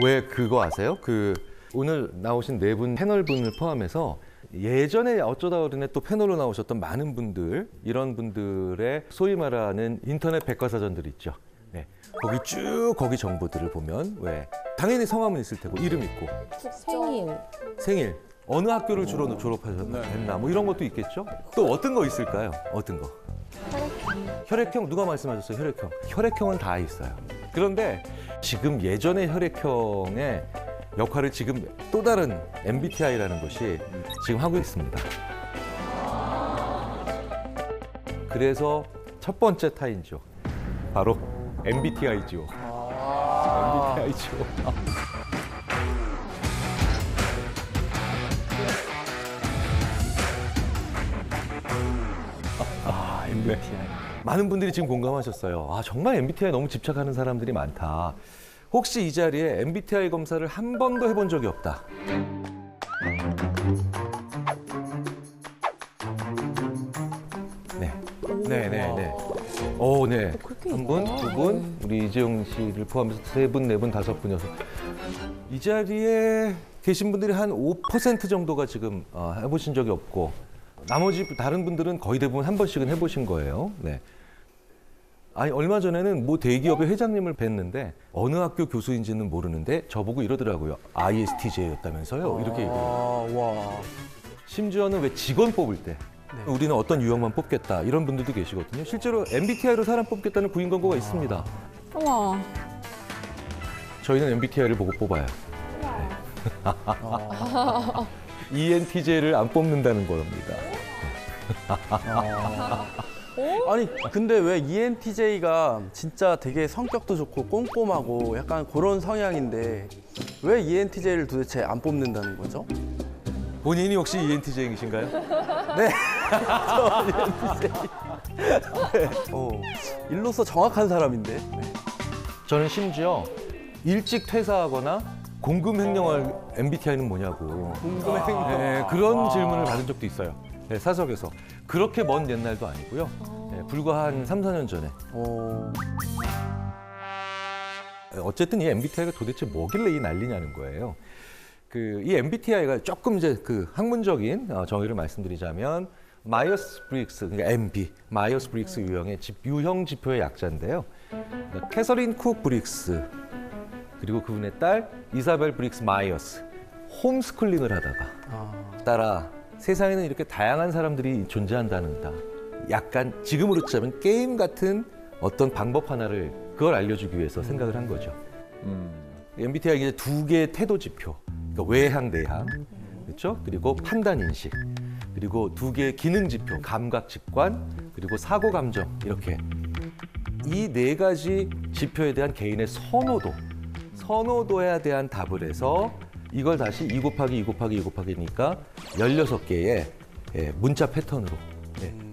왜 그거 아세요? 오늘 나오신 네 분 패널분을 포함해서 예전에 어쩌다 어른에 또 패널로 나오셨던 많은 분들, 이런 분들의 소위 말하는 인터넷 백과사전들 있죠. 네. 거기 정보들을 보면 왜 당연히 성함은 있을 테고 이름 있고 생일 어느 학교를 주로 졸업하셨나 뭐 이런 것도 있겠죠. 또 어떤 거 있을까요? 어떤 거? 혈액형 누가 말씀하셨어요? 혈액형은 다 있어요. 그런데 지금 예전의 혈액형의 역할을 지금 또 다른 MBTI라는 것이 지금 하고 있습니다. 그래서 첫 번째 타인죠. 바로 MBTI죠. MBTI죠. MBTI. 많은 분들이 지금 공감하셨어요. 아, 정말 MBTI 너무 집착하는 사람들이 많다. 혹시 이 자리에 MBTI 검사를 한 번도 해본 적이 없다. 네. 네. 한 분, 두 분, 우리 이재용 씨를 포함해서 세 분, 네 분, 다섯 분, 여섯. 이 자리에 계신 분들이 한 5% 정도가 지금 해보신 적이 없고, 나머지 다른 분들은 거의 대부분 한 번씩은 해보신 거예요. 네. 아니, 얼마 전에는 뭐 대기업의 회장님을 뵀는데 어느 학교 교수인지는 모르는데 저보고 이러더라고요. ISTJ였다면서요. 이렇게 얘기해요. 와. 심지어는 왜 직원 뽑을 때 우리는 어떤 유형만 뽑겠다 이런 분들도 계시거든요. 실제로 MBTI로 사람 뽑겠다는 구인 권고가 있습니다. 우와. 저희는 MBTI를 보고 뽑아요. 네. ENTJ를 안 뽑는다는 겁니다. 아니 근데 왜 ENTJ가 진짜 되게 성격도 좋고 꼼꼼하고 약간 그런 성향인데 왜 ENTJ를 도대체 안 뽑는다는 거죠? 본인이 혹시 ENTJ이신가요? 네. 저 ENTJ. 네. 일로서 정확한 사람인데. 네. 저는 심지어 일찍 퇴사하거나 공금 횡령할 MBTI는 뭐냐고. 궁금해 생겨. 네, 그런 질문을 받은 적도 있어요. 네, 사석에서. 그렇게 먼 옛날도 아니고요. 네, 불과 한 3, 4년 전에. 어쨌든 이 MBTI가 도대체 뭐길래 이 난리냐는 거예요. 이 MBTI가 조금 이제 학문적인 정의를 말씀드리자면 마이어스 브릭스, 그러니까 MB, 마이어스 브릭스 유형의 유형 지표의 약자인데요. 그러니까 캐서린 쿡 브릭스 그리고 그분의 딸 이사벨 브릭스 마이어스 홈스쿨링을 하다가 따라 세상에는 이렇게 다양한 사람들이 존재한다는다. 약간 지금으로 치자면 게임 같은 어떤 방법 하나를 그걸 알려주기 위해서 생각을 한 거죠. MBTI가 이제 두 개의 태도 지표, 그러니까 외향, 내향, 그렇죠? 그리고 판단 인식, 그리고 두 개의 기능 지표, 감각, 직관, 그리고 사고, 감정 이렇게 이 네 가지 지표에 대한 개인의 선호도에 대한 답을 해서 이걸 다시 2 곱하기 2 곱하기 2 곱하기니까 16개의 문자 패턴으로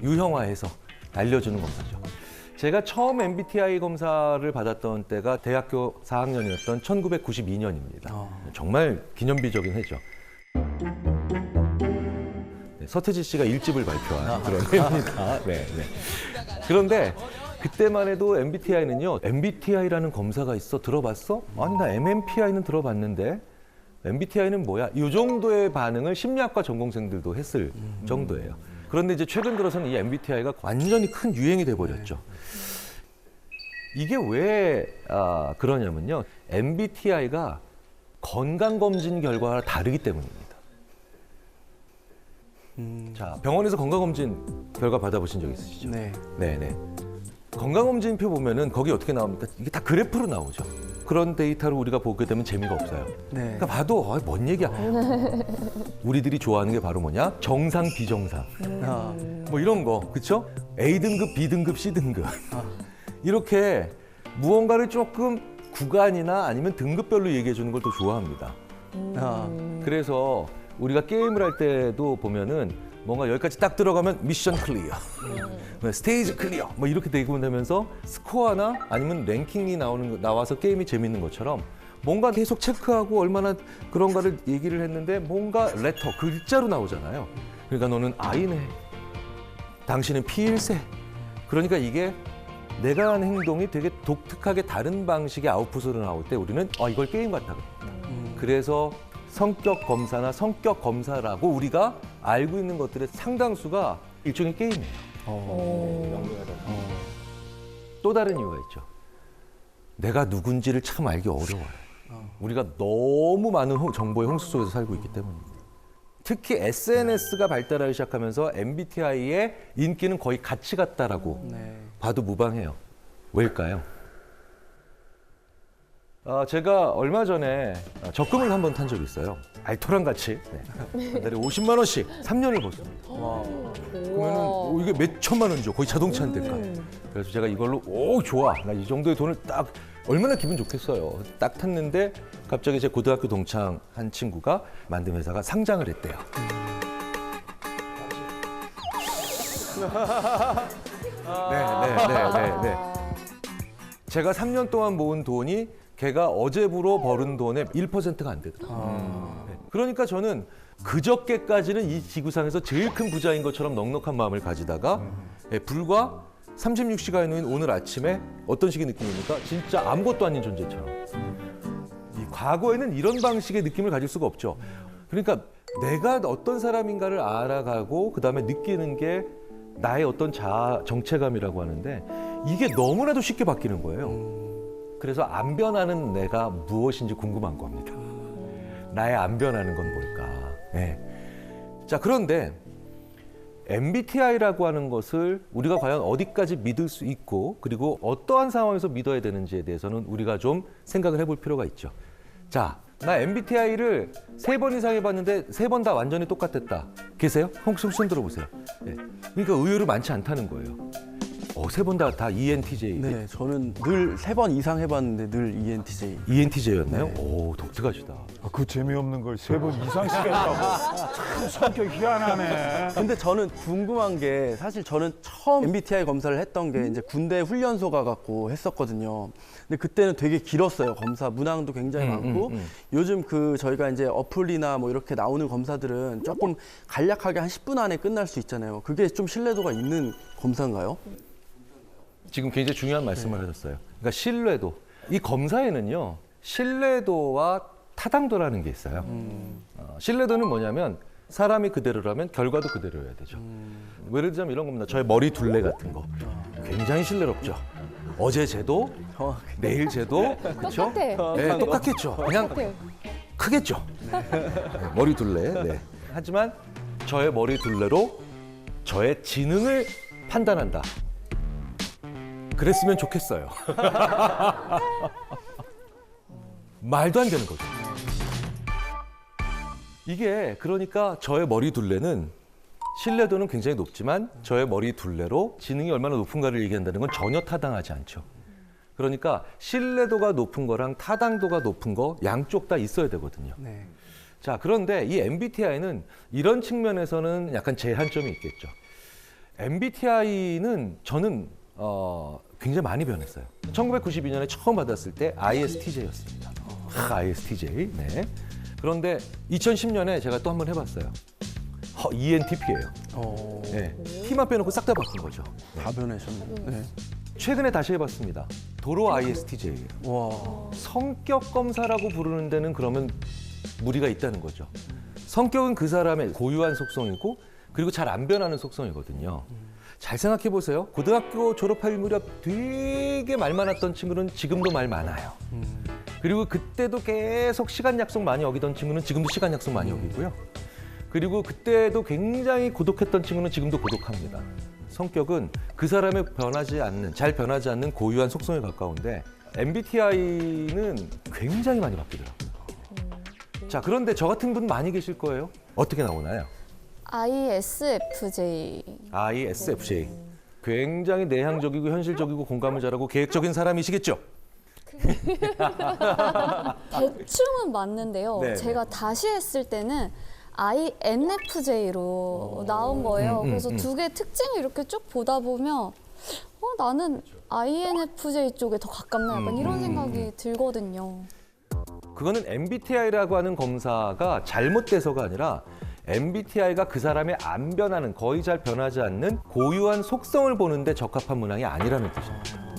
유형화해서 알려주는 검사죠. 제가 처음 MBTI 검사를 받았던 때가 대학교 4학년이었던 1992년입니다. 정말 기념비적인 해죠. 네, 서태지 씨가 1집을 발표한 그런 해입니다. 네. 그런데 그때만 해도 MBTI는요. MBTI라는 검사가 있어? 들어봤어? 아니, 나 MMPI는 들어봤는데 MBTI는 뭐야? 이 정도의 반응을 심리학과 전공생들도 했을 정도예요. 그런데 이제 최근 들어서는 이 MBTI가 완전히 큰 유행이 돼버렸죠. 이게 왜 그러냐면요. MBTI가 건강검진 결과와 다르기 때문입니다. 자, 병원에서 건강검진 결과 받아보신 적 있으시죠? 네. 네네. 건강검진표 보면은 거기 어떻게 나옵니까? 이게 다 그래프로 나오죠. 그런 데이터를 우리가 보게 되면 재미가 없어요. 네. 그러니까 봐도 뭔 얘기야. 우리들이 좋아하는 게 바로 뭐냐? 정상, 비정상. 뭐 이런 거, 그렇죠? A등급, B등급, C등급. 이렇게 무언가를 조금 구간이나 아니면 등급별로 얘기해 주는 걸 더 좋아합니다. 그래서 우리가 게임을 할 때도 보면은 뭔가 여기까지 딱 들어가면 미션 클리어, 스테이지 클리어, 뭐 이렇게 되고 나면서 스코어나 아니면 랭킹이 나와서 게임이 재밌는 것처럼 뭔가 계속 체크하고 얼마나 그런가를 얘기를 했는데 뭔가 레터, 글자로 나오잖아요. 그러니까 너는 I네, 당신은 P일세. 그러니까 이게 내가 한 행동이 되게 독특하게 다른 방식의 아웃풋으로 나올 때 우리는 이걸 게임 같다 그럽니다. 그래서 성격 검사나 성격 검사라고 우리가 알고 있는 것들의 상당수가 일종의 게임이에요. 또 다른 이유가 있죠. 내가 누군지를 참 알기 어려워요. 우리가 너무 많은 정보의 홍수 속에서 살고 있기 때문입니다. 특히 SNS가 발달하기 시작하면서 MBTI의 인기는 거의 같이 갔다라고 네. 봐도 무방해요. 왜일까요? 제가 얼마 전에 적금을 한번 탄 적이 있어요. 알토랑 같이 한 달에 50만 원씩 3년을 벌습니다. 그러면은 이게 몇 천만 원이죠. 거의 자동차 한 대가. 그래서 제가 이걸로 좋아. 나 이 정도의 돈을 딱 얼마나 기분 좋겠어요. 딱 탔는데 갑자기 제 고등학교 동창 한 친구가 만든 회사가 상장을 했대요. 네. 제가 3년 동안 모은 돈이 걔가 어제부로 벌은 돈의 1%가 안 되더라고요. 네. 그러니까 저는 그저께까지는 이 지구상에서 제일 큰 부자인 것처럼 넉넉한 마음을 가지다가 불과 36시간 후인 오늘 아침에 어떤 식의 느낌입니까? 진짜 아무것도 아닌 존재처럼. 이 과거에는 이런 방식의 느낌을 가질 수가 없죠. 그러니까 내가 어떤 사람인가를 알아가고 그다음에 느끼는 게 나의 어떤 자아 정체감이라고 하는데 이게 너무나도 쉽게 바뀌는 거예요. 그래서 안 변하는 내가 무엇인지 궁금한 겁니다. 나의 안 변하는 건 뭘까? 네. 자, 그런데 MBTI라고 하는 것을 우리가 과연 어디까지 믿을 수 있고 그리고 어떠한 상황에서 믿어야 되는지에 대해서는 우리가 좀 생각을 해볼 필요가 있죠. 자, 나 MBTI를 3번 이상 해봤는데 3번 다 완전히 똑같았다. 계세요? 혹시 손 들어보세요. 네. 그러니까 의외로 많지 않다는 거예요. 3번 다 ENTJ. 네, 저는 늘 3번 이상 해봤는데 늘 ENTJ. ENTJ였나요? 네. 오, 독특하시다. 그 재미없는 걸 3번 이상씩 했다고. 참 성격 희한하네. 근데 저는 궁금한 게 사실 저는 처음 MBTI 검사를 했던 게 이제 군대 훈련소 가갖고 했었거든요. 근데 그때는 되게 길었어요. 검사 문항도 굉장히 많고 요즘 그 저희가 이제 어플이나 뭐 이렇게 나오는 검사들은 조금 간략하게 한 10분 안에 끝날 수 있잖아요. 그게 좀 신뢰도가 있는 검사인가요? 지금 굉장히 중요한 말씀을 하셨어요. 그러니까 신뢰도. 이 검사에는요, 신뢰도와 타당도라는 게 있어요. 신뢰도는 뭐냐면 사람이 그대로라면 결과도 그대로여야 되죠. 예를 들자면 이런 겁니다. 저의 머리 둘레 같은 거. 굉장히 신뢰롭죠. 어제 쟤도, 내일 쟤도, 그렇죠? 똑같아. 네, 똑같겠죠. 그냥 똑같아요. 크겠죠. 네, 머리 둘레. 네. 하지만 저의 머리 둘레로 저의 지능을 판단한다. 그랬으면 좋겠어요. 말도 안 되는 거죠. 이게 그러니까 저의 머리 둘레는 신뢰도는 굉장히 높지만 저의 머리 둘레로 지능이 얼마나 높은가를 얘기한다는 건 전혀 타당하지 않죠. 그러니까 신뢰도가 높은 거랑 타당도가 높은 거 양쪽 다 있어야 되거든요. 네. 자, 그런데 이 MBTI는 이런 측면에서는 약간 제한점이 있겠죠. MBTI는 저는 굉장히 많이 변했어요. 1992년에 처음 받았을 때 ISTJ였습니다. ISTJ. 네. 그런데 2010년에 제가 또 한 번 해봤어요. ENTP예요. 네. T만 빼놓고 싹 다 바꾼 거죠. 다 변하셨네요. 네. 최근에 다시 해봤습니다. 도로 ISTJ예요. 와. 성격 검사라고 부르는 데는 그러면 무리가 있다는 거죠. 성격은 그 사람의 고유한 속성이고 그리고 잘 안 변하는 속성이거든요. 잘 생각해 보세요. 고등학교 졸업할 무렵 되게 말 많았던 친구는 지금도 말 많아요. 그리고 그때도 계속 시간 약속 많이 어기던 친구는 지금도 시간 약속 많이 어기고요. 그리고 그때도 굉장히 고독했던 친구는 지금도 고독합니다. 성격은 그 사람의 잘 변하지 않는 고유한 속성에 가까운데 MBTI는 굉장히 많이 바뀌더라고요. 자, 그런데 저 같은 분 많이 계실 거예요. 어떻게 나오나요? ISFJ. ISFJ. 굉장히 내향적이고 현실적이고 공감을 잘하고 계획적인 사람이시겠죠? 대충은 맞는데요. 네. 제가 다시 했을 때는 INFJ로 나온 거예요. 그래서 두 개의 특징을 이렇게 쭉 보다 보면 나는 INFJ 쪽에 더 가깝나 약간 이런 생각이 들거든요. 그거는 MBTI라고 하는 검사가 잘못돼서가 아니라 MBTI가 그 사람의 안 변하는 거의 잘 변하지 않는 고유한 속성을 보는데 적합한 문항이 아니라는 뜻입니다.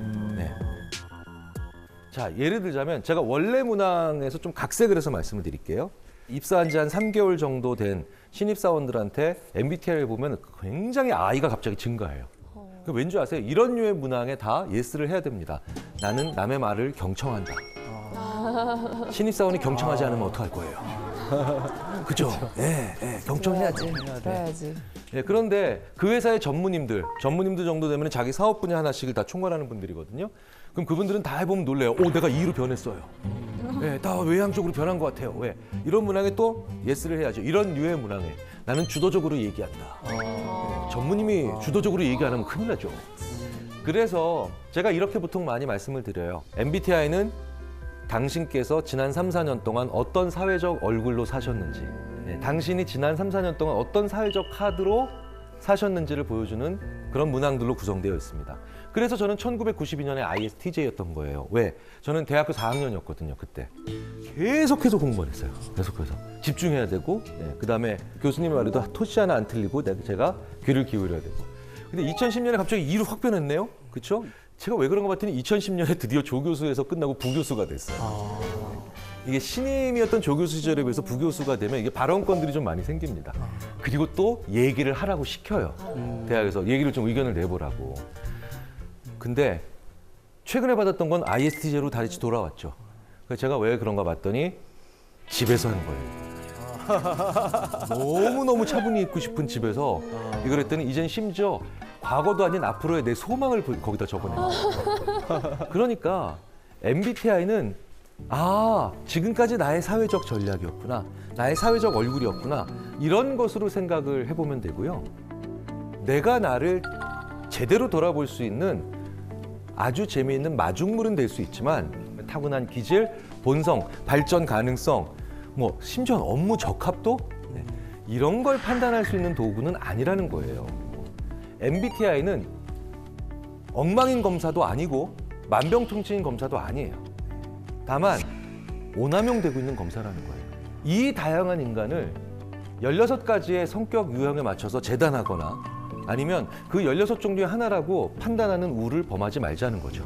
자, 예를 들자면 제가 원래 문항에서 좀 각색을 해서 말씀을 드릴게요. 입사한 지 한 3개월 정도 된 신입사원들한테 MBTI를 보면 굉장히 I가 갑자기 증가해요. 그 왠지 아세요? 이런 류의 문항에 다 예스를 해야 됩니다. 나는 남의 말을 경청한다. 신입사원이 경청하지 않으면 어떡할 거예요? 그죠? 예, 경청해야지. 그래야지. 예, 그런데 그 회사의 전무님들 정도 되면 자기 사업 분야 하나씩을 다 총괄하는 분들이거든요. 그럼 그분들은 다 해보면 놀래요. 오, 내가 E로 변했어요. 예, 다 외향적으로 변한 것 같아요. 왜? 이런 문항에 또 예스를 해야죠. 이런 류의 문항에 나는 주도적으로 얘기한다. 예, 전무님이 주도적으로 얘기 안 하면 큰일 나죠. 그래서 제가 이렇게 보통 많이 말씀을 드려요. MBTI는 당신께서 지난 3, 4년 동안 어떤 사회적 얼굴로 사셨는지, 당신이 지난 3, 4년 동안 어떤 사회적 카드로 사셨는지를 보여주는 그런 문항들로 구성되어 있습니다. 그래서 저는 1992년에 ISTJ였던 거예요. 왜? 저는 대학교 4학년이었거든요, 그때. 계속해서 공부만 했어요. 계속해서. 집중해야 되고, 그다음에 교수님 말에도 토시 하나 안 틀리고 제가 귀를 기울여야 되고. 근데 2010년에 갑자기 2로 확 변했네요. 그렇죠? 제가 왜 그런 거 봤더니 2010년에 드디어 조교수에서 끝나고 부교수가 됐어요. 이게 신임이었던 조교수 시절에 비해서 부교수가 되면 이게 발언권들이 좀 많이 생깁니다. 그리고 또 얘기를 하라고 시켜요. 대학에서 얘기를 좀 의견을 내보라고. 근데 최근에 받았던 건 ISTJ로 다시 돌아왔죠. 그래서 제가 왜 그런가 봤더니 집에서 한 거예요. 너무너무 차분히 있고 싶은 집에서 이걸 했더니 이젠 심지어 과거도 아닌 앞으로의 내 소망을 거기다 적어내요. 그러니까 MBTI는 지금까지 나의 사회적 전략이었구나. 나의 사회적 얼굴이었구나. 이런 것으로 생각을 해보면 되고요. 내가 나를 제대로 돌아볼 수 있는 아주 재미있는 마중물은 될 수 있지만 타고난 기질, 본성, 발전 가능성, 심지어 업무 적합도 이런 걸 판단할 수 있는 도구는 아니라는 거예요. MBTI는 엉망인 검사도 아니고 만병통치인 검사도 아니에요. 다만 오남용되고 있는 검사라는 거예요. 이 다양한 인간을 16가지의 성격 유형에 맞춰서 재단하거나 아니면 그 16종 중에 하나라고 판단하는 우를 범하지 말자는 거죠.